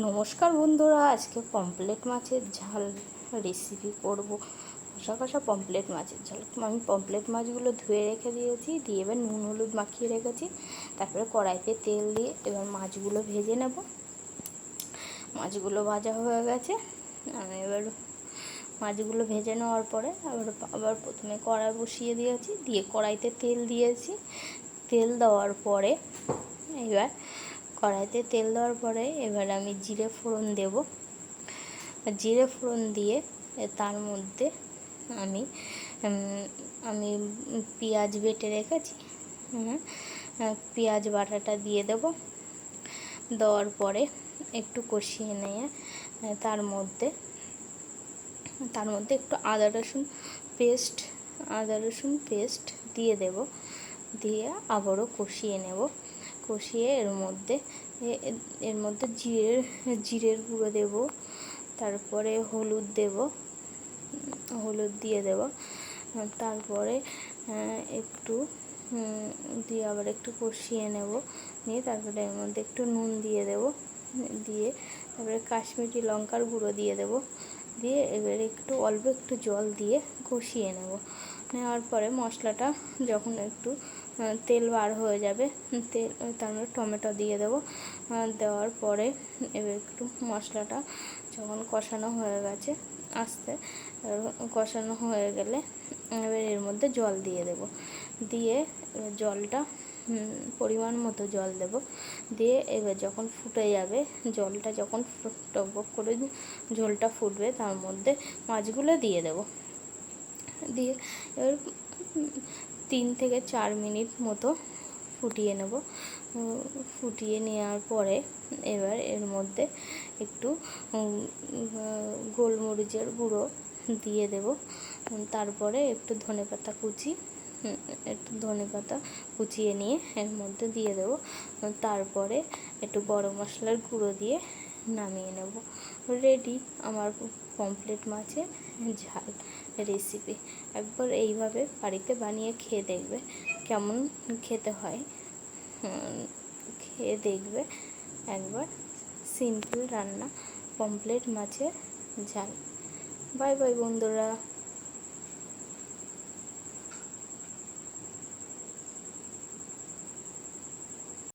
নমস্কার বন্ধুরা, আজকে পমফ্রেট মাছের ঝাল রেসিপি করব। কষা কষা পমফ্রেট মাছের ঝাল। আমি পমফ্রেট মাছগুলো ধুয়ে রেখে দিয়েছি, দিয়ে এবার নুন হলুদ মাখিয়ে রেখেছি। তারপরে কড়াইতে তেল দিয়ে এবার মাছগুলো ভেজে নেব। মাছগুলো ভাজা হয়ে গেছে। আমি এবার মাছগুলো ভেজে নেওয়ার পরে আবার প্রথমে কড়াই বসিয়ে দিয়েছি, দিয়ে কড়াইতে তেল দিয়েছি। তেল দেওয়ার পরে এবার আমি জিরে ফোড়ন দেব। জিরে ফোড়ন দিয়ে তার মধ্যে আমি আমি পেঁয়াজ বেটে রেখেছি, পেঁয়াজ বাটাটা দিয়ে দেব। দেওয়ার পরে একটু কষিয়ে নিয়ে তার মধ্যে একটু আদা রসুন পেস্ট দিয়ে দেব। দিয়ে আবারও কষিয়ে নেব। কষিয়ে এর মধ্যে জিরের গুঁড়ো দেব। তারপরে হলুদ দিয়ে দেব। তারপরে একটু দিয়ে আবার একটু কষিয়ে নেব। নিয়ে তারপরে এর মধ্যে একটু নুন দিয়ে দেব। দিয়ে তারপরে কাশ্মীরি লঙ্কার গুঁড়ো দিয়ে দেব। দিয়ে এবারে অল্প একটু জল দিয়ে কষিয়ে নেওয়ার পরে মশলাটা যখন একটু তেল বার হয়ে যাবে, তারপরে টমেটো দিয়ে দেব। দেওয়ার পরে এবার একটু মশলাটা যখন কষানো হয়ে গেছে, কষানো হয়ে গেলে এবার এর মধ্যে জল দিয়ে দেব। দিয়ে জলটা পরিমাণ মতো জল দেব। দিয়ে এবার যখন ফুটে যাবে, জলটা যখন টকবক করে ঝোলটা ফুটবে, তার মধ্যে মাছগুলো দিয়ে দেব। দিয়ে এবার 3 থেকে 4 মিনিট মতো ফুটিয়ে নেব। ফুটিয়ে নেওয়ার পরে এবার এর মধ্যে একটু গোলমরিচের গুঁড়ো দিয়ে দেব। তারপরে একটু ধনেপাতা কুচিয়ে নিয়ে এর মধ্যে দিয়ে দেব। তারপরে একটু গরম মশলার গুঁড়ো দিয়ে নামিয়ে নেব। রেডি আমার পমফ্রেট মাছের ঝাল রেসিপি। একবার এইভাবে বাড়িতে বানিয়ে খেয়ে দেখবে কেমন খেতে হয়। খেয়ে দেখবে একবার। সিম্পল রান্না, পমফ্রেট মাছের ঝাল। বাই বাই বন্ধুরা।